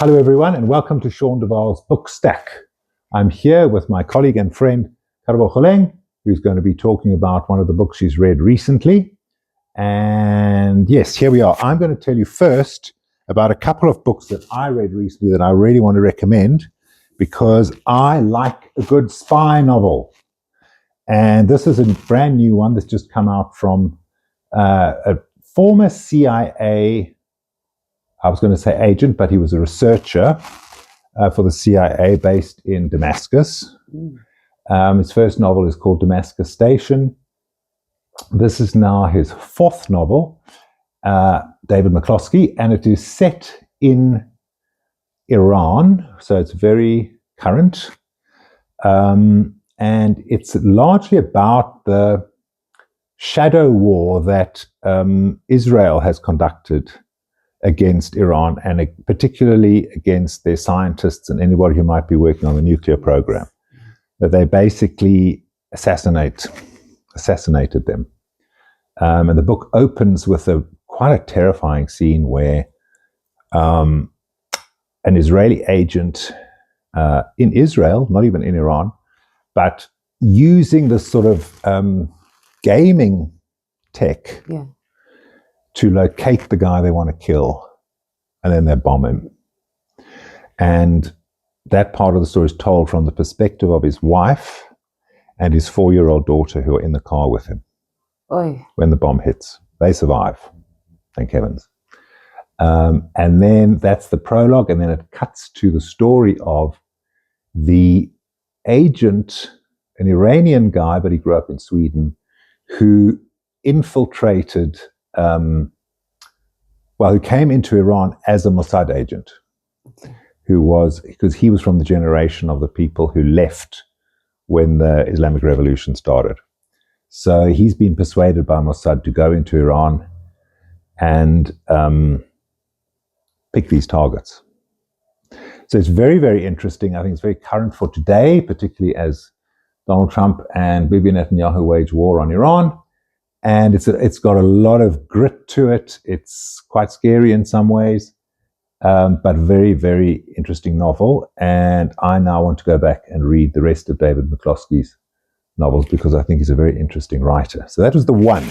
Hello everyone and welcome to Sean Duval's Book Stack. I'm here with my colleague and friend Karabo Kgoleng, who's going to be talking about one of the books she's read recently. And yes, here we are. I'm going to tell you first about a couple of books that I read recently that I really want to recommend because I like a good spy novel. And this is a brand new one that's just come out from a former CIA, I was going to say agent, but he was a researcher for the CIA based in Damascus. His first novel is called Damascus Station. This is now his fourth novel, David McCloskey, and it is set in Iran, so it's very current. And it's largely about the shadow war that Israel has conducted against Iran, and particularly against their scientists and anybody who might be working on the nuclear program. That they basically assassinated them. And the book opens with quite a terrifying scene where an Israeli agent in Israel, not even in Iran, but using this sort of gaming tech to locate the guy they want to kill, and then they bomb him. And that part of the story is told from the perspective of his wife and his 4-year-old daughter who are in the car with him. Oy. When the bomb hits. They survive, thank heavens. And then that's the prologue, and then it cuts to the story of the agent, an Iranian guy, but he grew up in Sweden, who infiltrated, who came into Iran as a Mossad agent, because he was from the generation of the people who left when the Islamic Revolution started. So he's been persuaded by Mossad to go into Iran and pick these targets. So it's very, very interesting. I think it's very current for today, particularly as Donald Trump and Bibi Netanyahu wage war on Iran. And it's got a lot of grit to it. It's quite scary in some ways, but very, very interesting novel. And I now want to go back and read the rest of David McCloskey's novels because I think he's a very interesting writer. So that was the one.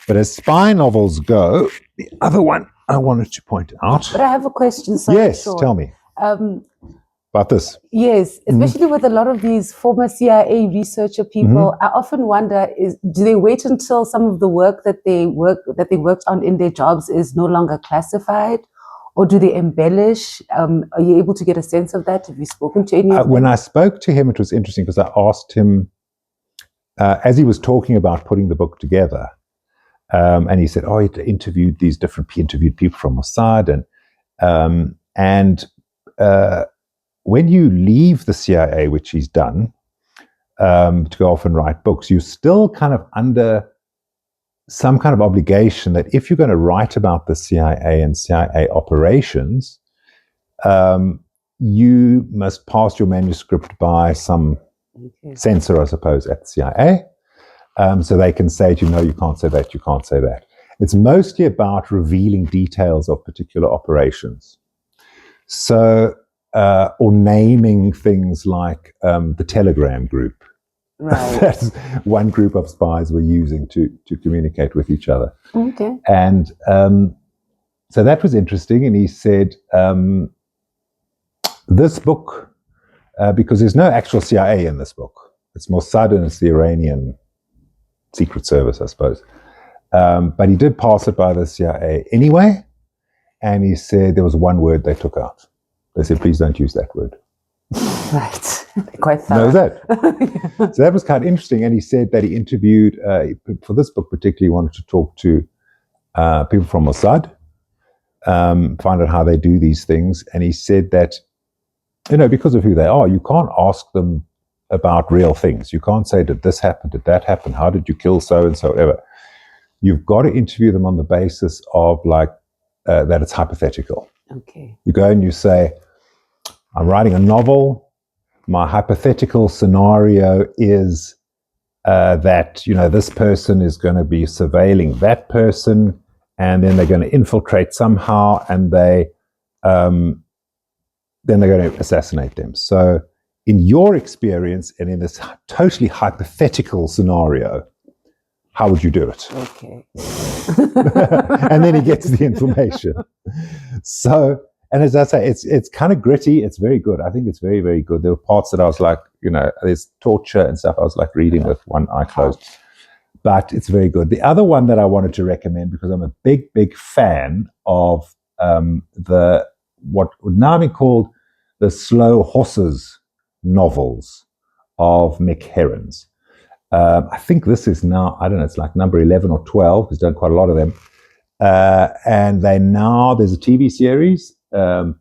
But as spy novels go, the other one I wanted to point out. But I have a question. Yes, Sean. tell me about this. Yes, especially with a lot of these former CIA researcher people, I often wonder: do they wait until some of the work that they worked on in their jobs is no longer classified, or do they embellish? Are you able to get a sense of that? Have you spoken to any of them? When I spoke to him, it was interesting because I asked him as he was talking about putting the book together, and he said, he interviewed people from Mossad, and when you leave the CIA, which he's done, to go off and write books, you're still kind of under some kind of obligation that if you're going to write about the CIA and CIA operations, you must pass your manuscript by some censor, I suppose, at the CIA. So they can say to you, no, you can't say that, you can't say that. It's mostly about revealing details of particular operations. So, or naming things like the Telegram group. Right. That's one group of spies were using to communicate with each other. Okay. And so that was interesting. And he said, this book, because there's no actual CIA in this book. It's Mossad and it's the Iranian Secret Service, I suppose. But he did pass it by the CIA anyway. And he said there was one word they took out. They said, please don't use that word. Right. Quite thorough. Know that. So that was kind of interesting. And he said that he interviewed, for this book particularly, he wanted to talk to people from Mossad, find out how they do these things. And he said that, because of who they are, you can't ask them about real things. You can't say, did this happen? Did that happen? How did you kill so-and-so? Whatever. You've got to interview them on the basis of that it's hypothetical. Okay. You go and you say, I'm writing a novel. My hypothetical scenario is that, this person is going to be surveilling that person, and then they're going to infiltrate somehow, and they then they're going to assassinate them. So in your experience and in this totally hypothetical scenario, how would you do it? Okay. And then he gets the information. So, and as I say, it's kind of gritty. It's very good. I think it's very, very good. There were parts that I was like, there's torture and stuff. I was like reading with one eye closed. But it's very good. The other one that I wanted to recommend, because I'm a big, big fan of what would now be called the Slow Horses novels of Mick Herron's. I think this is now, I don't know, it's like number 11 or 12. He's done quite a lot of them. And there's a TV series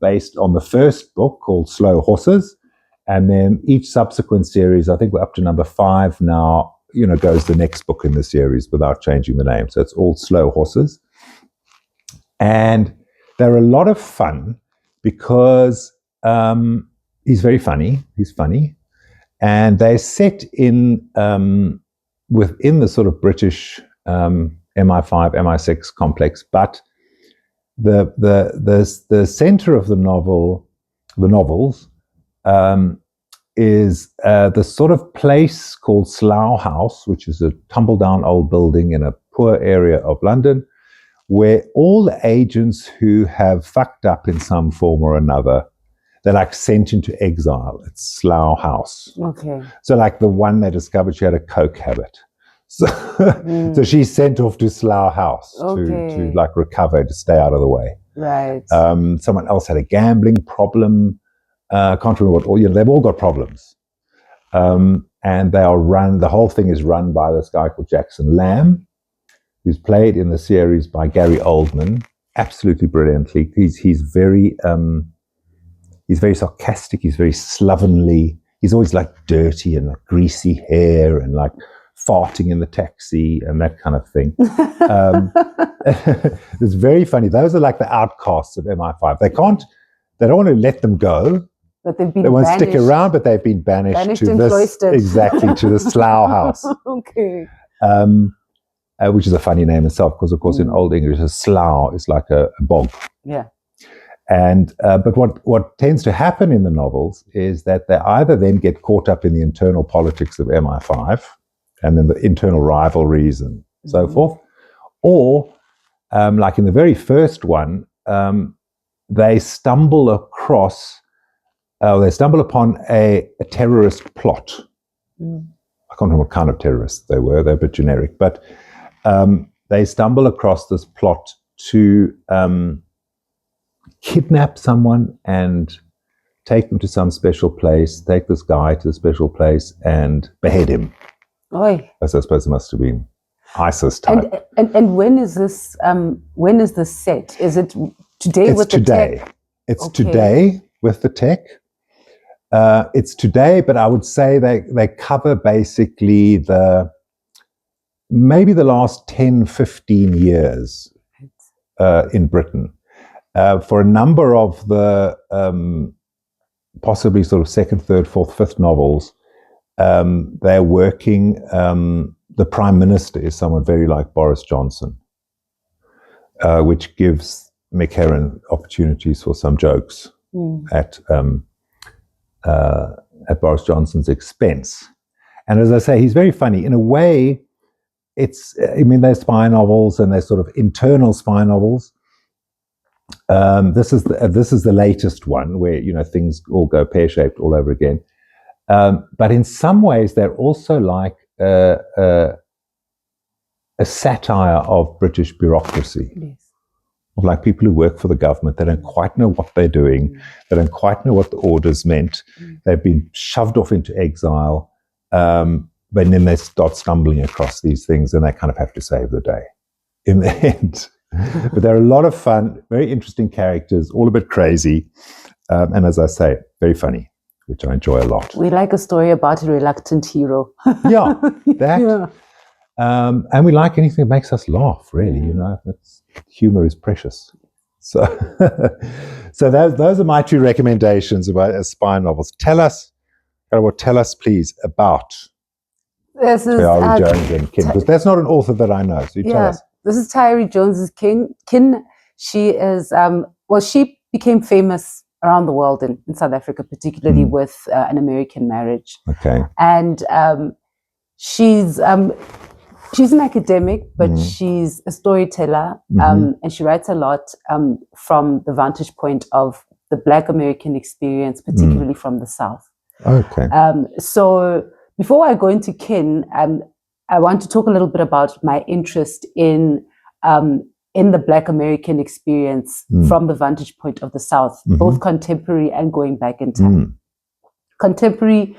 based on the first book called Slow Horses. And then each subsequent series, I think we're up to number 5 now, goes the next book in the series without changing the name. So it's all Slow Horses. And they're a lot of fun because he's very funny. He's funny. And they're set in within the sort of British MI5, MI6 complex. But the center of the novels, is the sort of place called Slough House, which is a tumble-down old building in a poor area of London, where all the agents who have fucked up in some form or another, they're like sent into exile at Slough House. Okay. So like the one they discovered she had a coke habit. So, so she's sent off to Slough House to like recover, to stay out of the way. Right. Someone else had a gambling problem. Can't remember what. They've all got problems, and they are run. The whole thing is run by this guy called Jackson Lamb, who's played in the series by Gary Oldman, absolutely brilliantly. He's very sarcastic. He's very slovenly. He's always like dirty and like greasy hair and like farting in the taxi and that kind of thing. It's very funny. Those are like the outcasts of MI5. They don't want to let them go. But they've been They won't banished. stick around, but they've been banished to and this, cloistered. exactly, to the Slough House. Okay. Which is a funny name itself, because of course in Old English, a slough is like a bog. Yeah. And but what tends to happen in the novels is that they either then get caught up in the internal politics of MI5, and then the internal rivalries and so forth, or like in the very first one, they stumble upon a terrorist plot. I can't remember what kind of terrorists they were. They're a bit generic, but they stumble across this plot to kidnap someone and take them to some special place, take this guy to a special place and behead him. Oy. As I suppose it must have been ISIS type. And when is this set? Is it today It's with today. the tech? It's Okay. today with the tech. It's today, but I would say they cover basically maybe the last 10, 15 years in Britain. For a number of the possibly sort of second, third, fourth, fifth novels, they're working, the Prime Minister is someone very like Boris Johnson, which gives Mick Herron opportunities for some jokes at Boris Johnson's expense. And as I say, he's very funny. In a way, they're spy novels and they're sort of internal spy novels. This is the latest one where, things all go pear-shaped all over again. But in some ways, they're also like a satire of British bureaucracy. Yes. Of like people who work for the government. They don't quite know what they're doing. They don't quite know what the orders meant. They've been shoved off into exile. But then they start stumbling across these things and they kind of have to save the day in the end. But they're a lot of fun, very interesting characters, all a bit crazy. And as I say, very funny, which I enjoy a lot. We like a story about a reluctant hero. Yeah, that. Yeah. And we like anything that makes us laugh, really. Humor is precious. So, so those are my two recommendations about spy novels. Tell us, please, about This is Tayari Jones and Kin, because that's not an author that I know. So you tell us. This is Tayari Jones's Kin. She is she became famous around the world in South Africa, particularly with an American marriage. Okay. And she's an academic, but she's a storyteller, and she writes a lot from the vantage point of the Black American experience, particularly from the South. Okay. So before I go into kin, I want to talk a little bit about my interest in the Black American experience from the vantage point of the South, both contemporary and going back in time. Contemporary,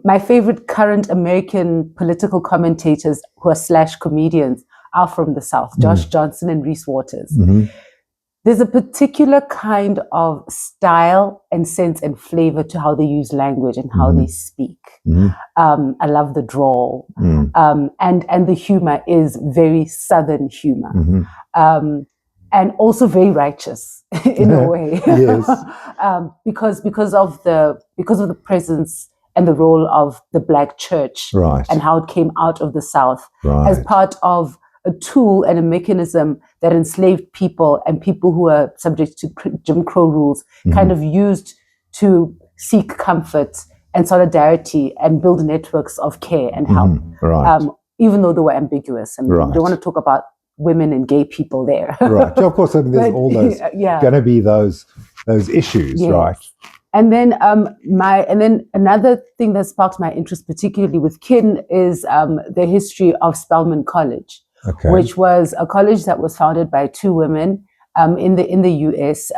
my favorite current American political commentators who are / comedians are from the South, Josh Johnson and Reese Waters. There's a particular kind of style and sense and flavor to how they use language and how they speak. I love the drawl. And the humor is very Southern humor. And also very righteous in a way. Yes. because of the presence and the role of the Black church, right, and how it came out of the South right, as part of a tool and a mechanism that enslaved people and people who are subject to Jim Crow rules kind of used to seek comfort and solidarity and build networks of care and help, right, even though they were ambiguous. And right, we don't want to talk about women and gay people there. Right. Of course, I mean, there's all those going to be those issues, yes, right? And then another thing that sparked my interest, particularly with kin, is the history of Spelman College, which was a college that was founded by two women in the US,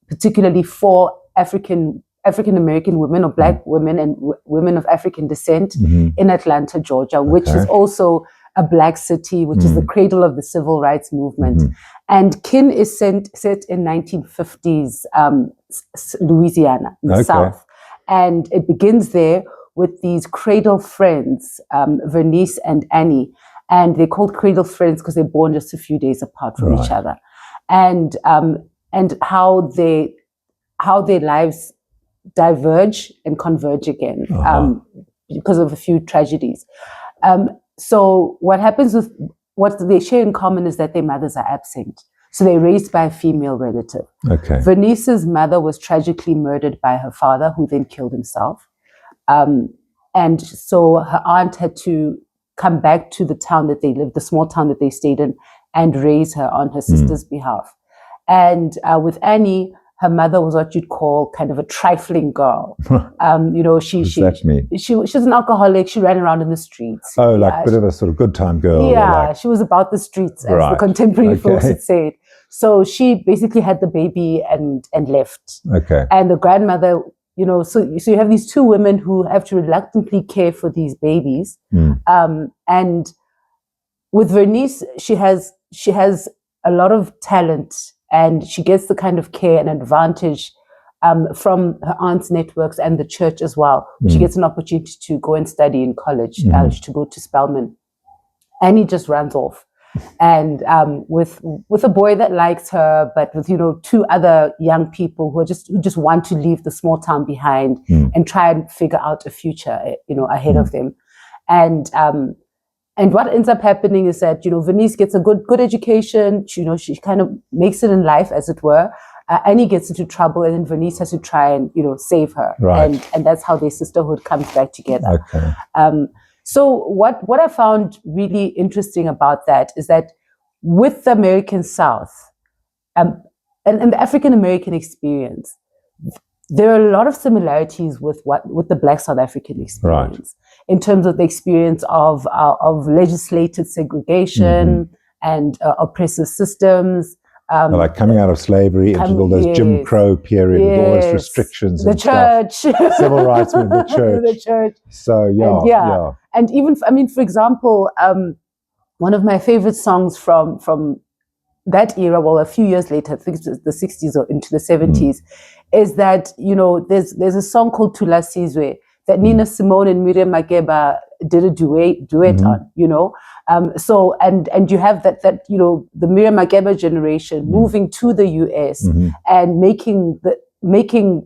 particularly for African American women or Black women and women of African descent in Atlanta, Georgia, which is also a Black city, which is the cradle of the civil rights movement. And kin is set in 1950s Louisiana, in the South. And it begins there with these cradle friends, Vernice and Annie. And they're called cradle friends because they're born just a few days apart from each other. And how their lives diverge and converge again because of a few tragedies. So what happens with what they share in common is that their mothers are absent. So they're raised by a female relative. Vernice's mother was tragically murdered by her father, who then killed himself. And so her aunt had to come back to the town that they lived, the small town that they stayed in, and raise her on her sister's behalf. And with Annie, her mother was what you'd call kind of a trifling girl. She was an alcoholic. She ran around in the streets. Oh, like a bit of a sort of good time girl. Yeah, she was about the streets, as the contemporary folks would say it. So she basically had the baby and left. And the grandmother, so you have these two women who have to reluctantly care for these babies. And with Vernice, she has a lot of talent, and she gets the kind of care and advantage from her aunt's networks and the church as well. She gets an opportunity to go and study in college, to go to Spelman. Annie just runs off. And with a boy that likes her, but with two other young people who just want to leave the small town behind and try and figure out a future ahead of them. And what ends up happening is that Vernice gets a good education. She kind of makes it in life, as it were. Annie gets into trouble, and then Vernice has to try and save her. And that's how their sisterhood comes back together. So what I found really interesting about that is that with the American South and the African American experience, there are a lot of similarities with the Black South African experience in terms of the experience of legislated segregation and oppressive systems. Like coming out of slavery into all those Jim Crow period with all those restrictions and church, civil rights with the church. The church. So and even for example, one of my favorite songs from that era, well, a few years later, I think it's the 60s or into the 70s, is that there's a song called Tula Sizwe that Nina Simone and Miriam Makeba did a duet on, so and you have that the Miriam Makeba generation moving to the US and making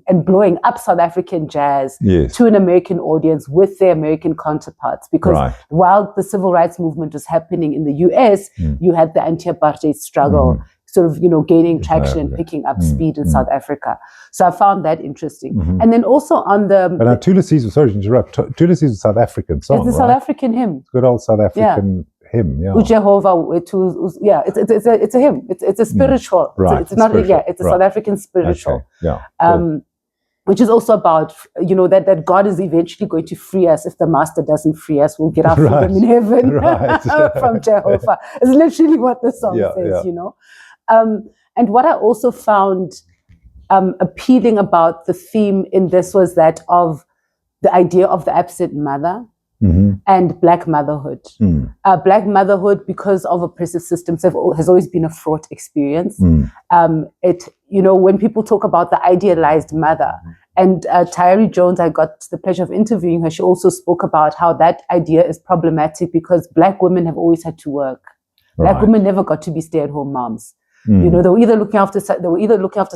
and blowing up South African jazz to an American audience with their American counterparts, because while the civil rights movement was happening in the US, you had the anti-apartheid struggle sort of, gaining traction and picking up speed in South Africa. So I found that interesting. And then also on the... But now Tulisi's, sorry to interrupt, Tulisi's a South African song, it's a South African hymn. Good old South African hymn, yeah. Jehovah, it's a hymn. It's a spiritual. Right. It's not, it's a South African spiritual. Okay. Yeah. Cool. Which is also about, that God is eventually going to free us. If the master doesn't free us, we'll get our freedom in heaven from Jehovah. It's literally what the song says, And what I also found appealing about the theme in this was that of the idea of the absent mother and Black motherhood. Black motherhood, because of oppressive systems, has always been a fraught experience. When people talk about the idealized mother, and Tyree Jones, I got the pleasure of interviewing her. She also spoke about how that idea is problematic because Black women have always had to work. Black women never got to be stay-at-home moms. They were either looking after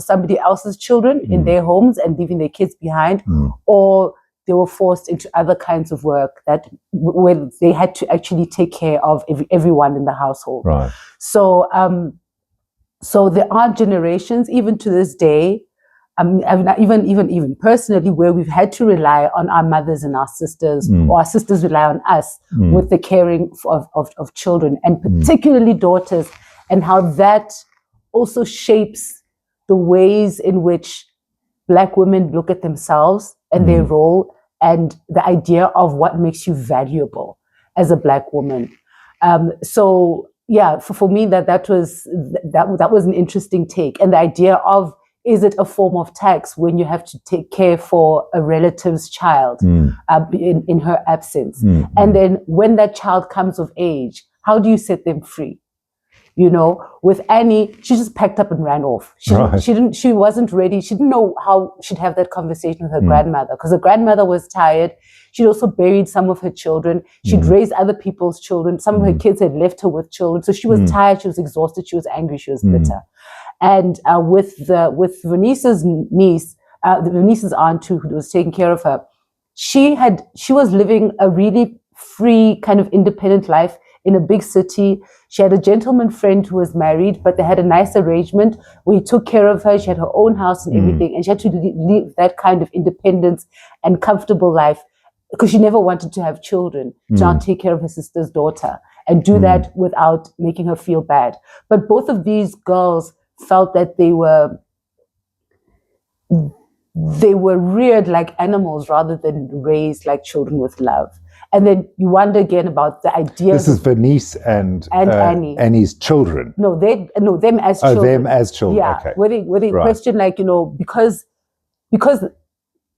somebody else's children in their homes and leaving their kids behind, or they were forced into other kinds of work where they had to actually take care of everyone in the household. Right. So, so there are generations, even to this day, even personally, where we've had to rely on our mothers and our sisters, or our sisters rely on us with the caring of children, and particularly daughters, and how that also shapes the ways in which Black women look at themselves and their role, and the idea of what makes you valuable as a Black woman. So yeah, for me, that was an interesting take, and the idea of, is it a form of tax when you have to take care for a relative's child in her absence? And then when that child comes of age, how do you set them free? With Annie, she just packed up and ran off. She wasn't ready. She didn't know how she'd have that conversation with her grandmother, because her grandmother was tired. She'd also buried some of her children. She'd raised other people's children. Some of her kids had left her with children. So she was tired. She was exhausted. She was angry. She was bitter. And with Venice's niece, Venice's aunt who was taking care of her, she was living a really free, kind of independent life in a big city. She had a gentleman friend who was married, but they had a nice arrangement where he took care of her. She had her own house and everything, and she had to live that kind of independence and comfortable life because she never wanted to have children, to now take care of her sister's daughter and do that without making her feel bad. But both of these girls felt that they were reared like animals rather than raised like children with love. And then you wonder again about the idea. This is Venice and Annie. Annie's children. No, them as children. Oh, them as children. Yeah, okay. where they question, like, because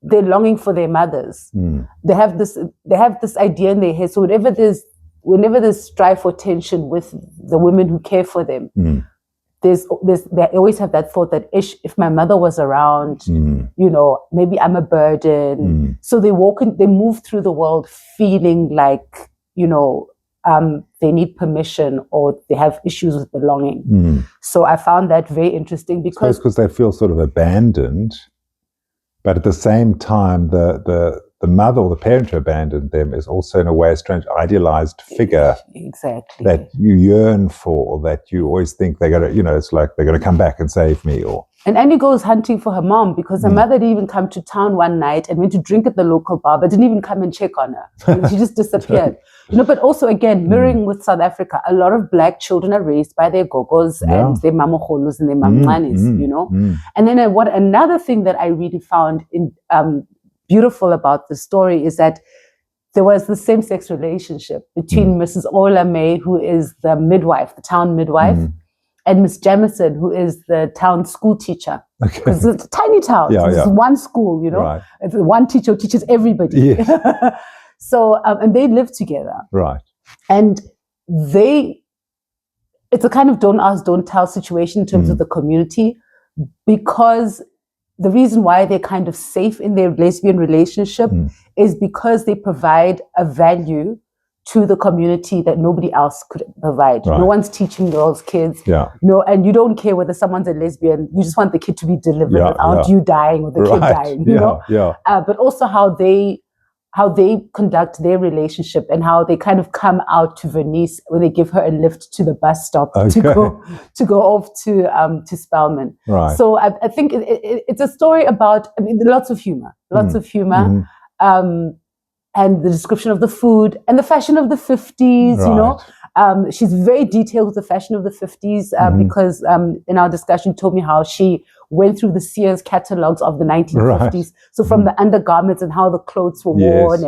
they're longing for their mothers. They have this idea in their head. So whenever there's strife or tension with the women who care for them, they always have that thought that if my mother was around, maybe I'm a burden. So they move through the world feeling like, they need permission or they have issues with belonging. So I found that very interesting because they feel sort of abandoned, but at the same time, the mother or the parent who abandoned them is also in a way a strange idealized figure that you yearn for, that you always think they're going to, it's like they're going to come back and save me. And Annie goes hunting for her mom because her mother didn't even come to town one night and went to drink at the local bar, but didn't even come and check on her. She just disappeared. But also, again, mirroring with South Africa, a lot of Black children are raised by their gogos and their mamogolus and their mamlanis, And then another thing that I really found beautiful about the story is that there was the same-sex relationship between Mrs. Ola May, who is the midwife, the town midwife, and Miss Jamison, who is the town school teacher. Because it's a tiny town. It's one school, Right. It's one teacher who teaches everybody. Yes. So, and they live together. Right. And it's a kind of don't ask, don't tell situation in terms of the community, because the reason why they're kind of safe in their lesbian relationship is because they provide a value to the community that nobody else could provide. Right. No one's teaching girls, kids. Yeah. And you don't care whether someone's a lesbian. You just want the kid to be delivered without you dying or the kid dying. But also how how they conduct their relationship and how they kind of come out to Vernice when they give her a lift to the bus stop to go off to Spelman. Right. So I think it's a story about, I mean, lots of humor, and the description of the food and the fashion of the 50s. Right. You know, she's very detailed with the fashion of the 50s because in our discussion told me how she went through the Sears catalogs of the 1950s. Right. So from the undergarments and how the clothes were worn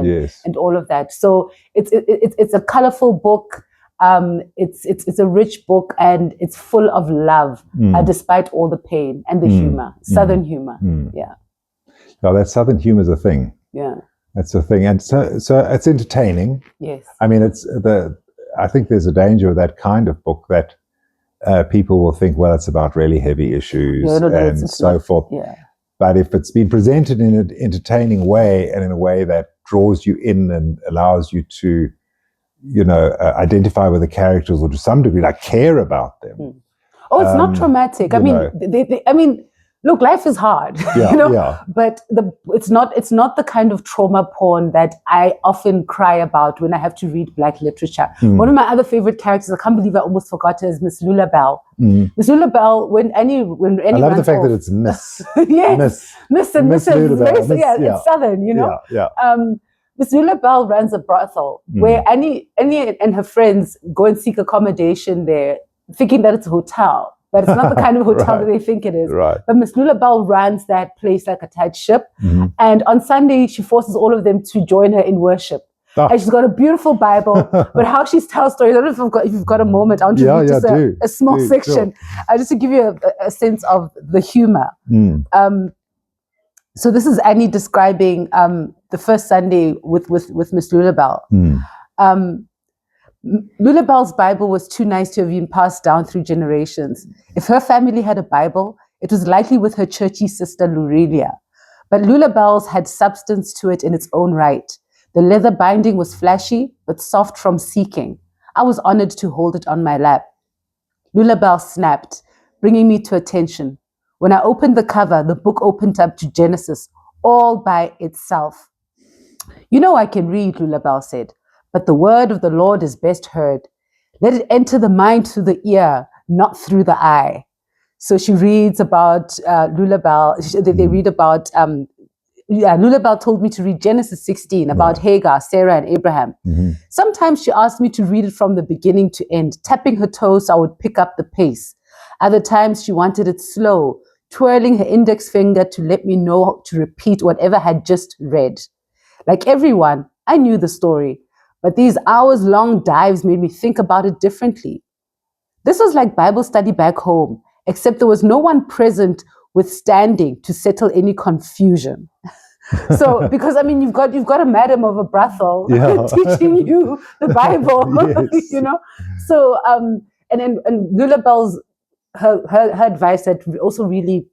and all of that. So it's a colorful book. It's a rich book, and it's full of love, despite all the pain and the humor, Southern humor. Yeah. Oh, that Southern humor is a thing. Yeah. That's the thing. And so it's entertaining. Yes. I mean, I think there's a danger of that kind of book that people will think, well, it's about really heavy issues and so forth. Yeah. But if it's been presented in an entertaining way and in a way that draws you in and allows you to, you know, identify with the characters or to some degree, like care about them. Oh, it's not traumatic. I mean, look, life is hard, yeah, you know. Yeah. But it's not the kind of trauma porn that I often cry about when I have to read Black literature. One of my other favorite characters, I can't believe I almost forgot her, is Miss Lulabelle. Miss Lulabelle, when any I love the fact that it's Miss. Yes, Miss and Mrs. Lulabelle. It's Southern, you know. Yeah. Miss Lulabelle runs a brothel where Annie and her friends go and seek accommodation there, thinking that it's a hotel. But it's not the kind of hotel that they think it is. Right. But Miss Lulabelle runs that place like a tight ship. And on Sunday, she forces all of them to join her in worship. Oh. And she's got a beautiful Bible. But how she tells stories, I don't know if you've got a moment. I want to read just a small section. Sure. Just to give you a sense of the humor. So this is Annie describing the first Sunday with Miss Lulabelle. Lulabelle's Bible was too nice to have been passed down through generations. If her family had a Bible, it was likely with her churchy sister Lurelia. But Lulabelle's had substance to it in its own right. The leather binding was flashy, but soft from seeking. I was honored to hold it on my lap. Lulabelle snapped, bringing me to attention. When I opened the cover, the book opened up to Genesis, all by itself. You know I can read, Lulabelle said. But the word of the Lord is best heard. Let it enter the mind through the ear, not through the eye. So she reads about Lulabelle. They read about, Lulabelle told me to read Genesis 16 about Hagar, Sarah, and Abraham. Sometimes she asked me to read it from the beginning to end, tapping her toes so I would pick up the pace. Other times she wanted it slow, twirling her index finger to let me know to repeat whatever I had just read. Like everyone, I knew the story. But these hours-long dives made me think about it differently. This was like Bible study back home, except there was no one present withstanding to settle any confusion. So, because I mean, you've got a madam of a brothel teaching you the Bible, you know. So, and Lulabelle's her advice that also really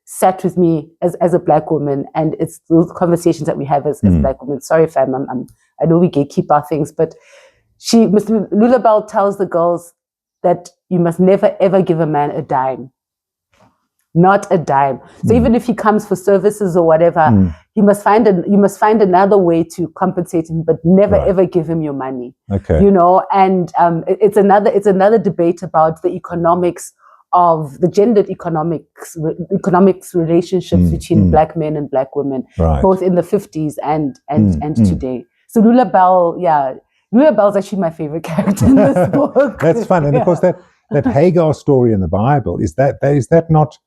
sat with me as a Black woman, and it's those conversations that we have as Black women. Sorry, fam, I know we gatekeep our things, but Miss Lulabelle tells the girls that you must never ever give a man a dime. Not a dime. So even if he comes for services or whatever, you must find another way to compensate him, but never ever give him your money. Okay. You know, and it's another debate about the economics of the gendered economics relationships between Black men and Black women, both in the 50s and today. So Lulabelle's actually my favorite character in this book. That's fun. And of course that Hagar story in the Bible, is that not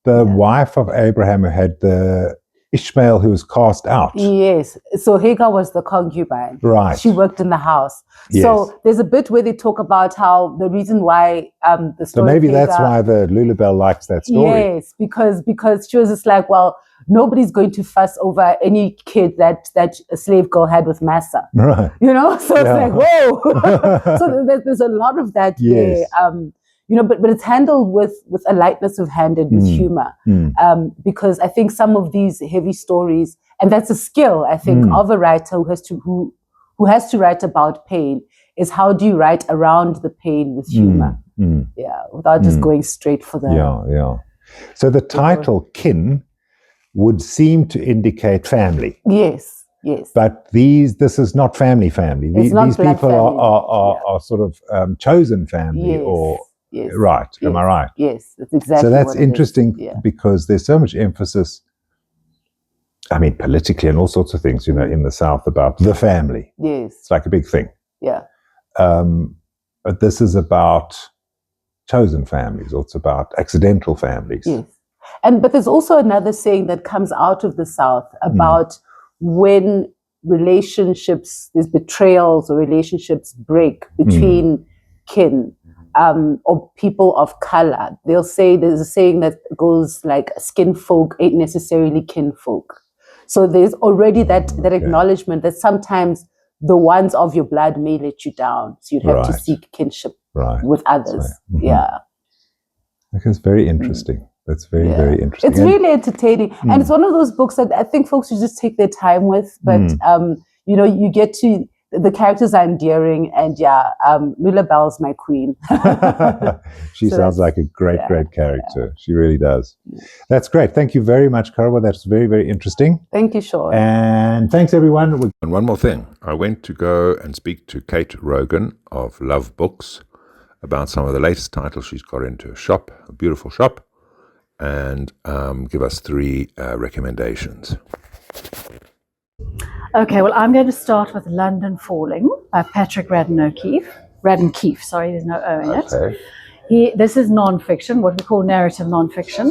the wife of Abraham who had the Ishmael who was cast out? Yes. So Hagar was the concubine. Right. She worked in the house. Yes. So there's a bit where they talk about how the reason why the story. So maybe that's why the Lulabelle likes that story. Yes, because she was just like, well, nobody's going to fuss over any kid that a slave girl had with Massa. Right. You know? So it's like, whoa. So there's a lot of that there. You know, but it's handled with a lightness of hand and with humor, because I think some of these heavy stories, and that's a skill, I think, of a writer who has to write about pain, is how do you write around the pain with humor, without just going straight for the So the title "Kin" would seem to indicate family. Yes. Yes. But this is not family. It's not These blood people family. are sort of chosen family, Yes. or Yes. right? Am I Yes. right? Yes, that's exactly. So that's what it is. interesting Yeah. because there's so much emphasis, I mean, politically and all sorts of things, in the South about the family. Yes. It's like a big thing. Yeah. But this is about chosen families, or it's about accidental families. Yes. But there's also another saying that comes out of the South about when relationships, there's betrayals or relationships break between kin or people of color. They'll say, there's a saying that goes like, skin folk ain't necessarily kin folk. So there's already that acknowledgement that sometimes the ones of your blood may let you down. So you'd have to seek kinship with others. Yeah. That's very interesting. That's very, very interesting. It's really entertaining. And it's one of those books that I think folks should just take their time with. But, you get to, the characters are endearing. And Lula Bell's my queen. She sounds like a great character. Yeah. She really does. That's great. Thank you very much, Karabo. That's very, very interesting. Thank you, Sean. And thanks, everyone. And one more thing. I went to go and speak to Kate Rogan of Love Books about some of the latest titles she's got into her shop, a beautiful shop, and give us 3 recommendations. Okay, well, I'm going to start with London Falling by Patrick Radden Keefe, sorry, there's no O in it. This is non-fiction, what we call narrative non-fiction.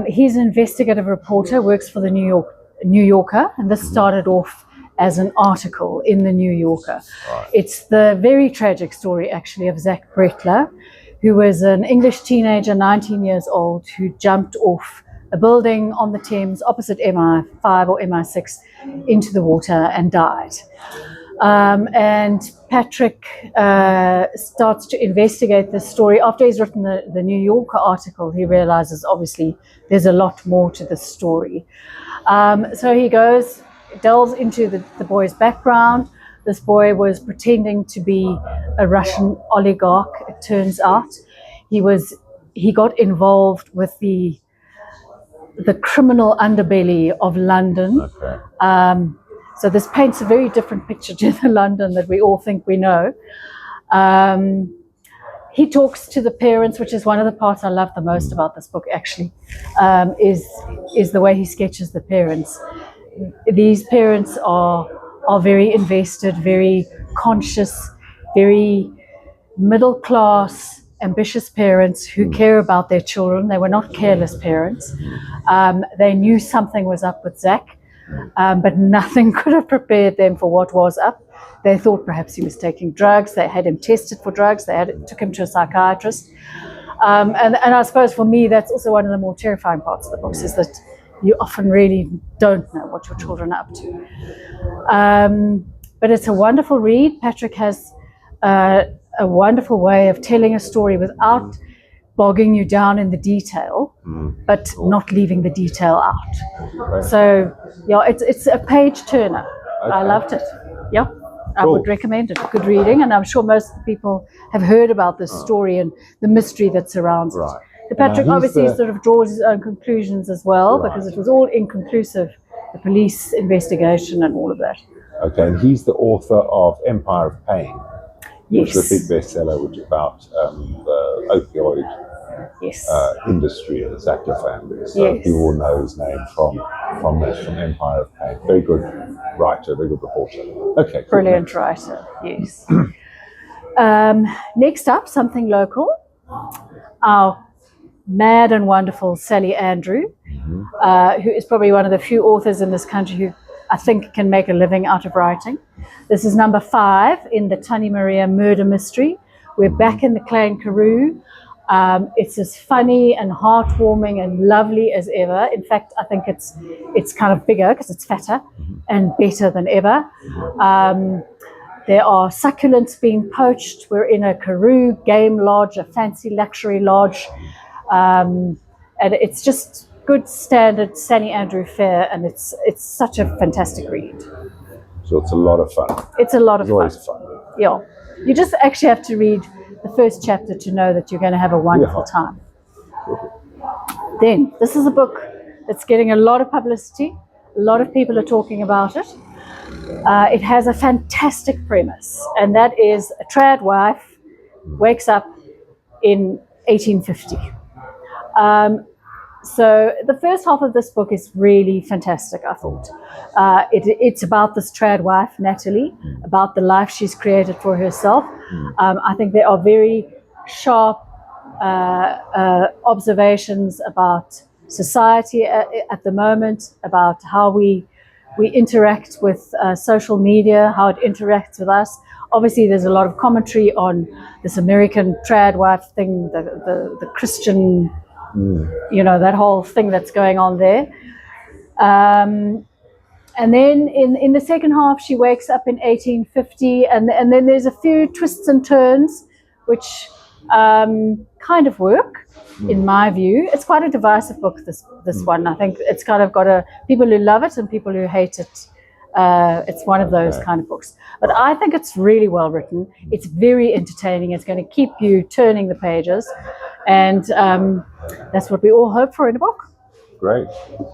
He's an investigative reporter, works for the New Yorker, and this started off as an article in the New Yorker. Right. It's the very tragic story, actually, of Zach Bretler, who was an English teenager, 19 years old, who jumped off a building on the Thames opposite MI5 or MI6 into the water and died. And Patrick starts to investigate this story. After he's written the New Yorker article, he realizes, obviously, there's a lot more to the story. So he delves into the boy's background. This boy was pretending to be a Russian oligarch, it turns out. He got involved with the criminal underbelly of London. Okay. So this paints a very different picture to the London that we all think we know. He talks to the parents, which is one of the parts I love the most about this book, actually, is the way he sketches the parents. These parents are very invested, very conscious, very middle class, ambitious parents who care about their children. They were not careless parents. They knew something was up with Zach, but nothing could have prepared them for what was up. They thought perhaps he was taking drugs. They had him tested for drugs. Took him to a psychiatrist. And I suppose for me, that's also one of the more terrifying parts of the books, is that you often really don't know what your children are up to. But it's a wonderful read. Patrick has a wonderful way of telling a story without bogging you down in the detail, but not leaving the detail out. So, it's a page turner. Okay. I loved it. Yeah. I would recommend it. Good reading, and I'm sure most people have heard about this story and the mystery that surrounds it. So Patrick obviously sort of draws his own conclusions as well, because it was all inconclusive, the police investigation and all of that. Okay, and he's the author of Empire of Pain, which is a big bestseller, which is about the opioid industry in the Sackler family. So people will know his name from Empire of Pain. Very good writer, very good reporter. Okay, cool. Brilliant writer, yes. Next up, something local. Our mad and wonderful Sally Andrew, who is probably one of the few authors in this country who I think can make a living out of writing. This is number 5 in the Tani Maria murder mystery. We're back in the Clan Karoo. It's as funny and heartwarming and lovely as ever. In fact, I think it's kind of bigger because it's fatter and better than ever. There are succulents being poached. We're in a Karoo game lodge, a fancy luxury lodge. And it's just good standard Sally Andrew fare, and it's such a fantastic read. So it's a lot of fun. It's a lot of always fun. Yeah. You just actually have to read the first chapter to know that you're going to have a wonderful time. Then, this is a book that's getting a lot of publicity. A lot of people are talking about it. It has a fantastic premise, and that is a trad wife wakes up in 1850. So the first half of this book is really fantastic, I thought. It's about this trad wife, Natalie, about the life she's created for herself. I think there are very sharp observations about society at the moment, about how we interact with social media, how it interacts with us. Obviously, there's a lot of commentary on this American trad wife thing, the Christian, that whole thing that's going on there. And then in the second half, she wakes up in 1850, and then there's a few twists and turns, which kind of work, in my view. It's quite a divisive book, this one. I think it's kind of got people who love it and people who hate it. It's one of those kind of books. But I think it's really well written. It's very entertaining. It's going to keep you turning the pages. And that's what we all hope for in a book. Great.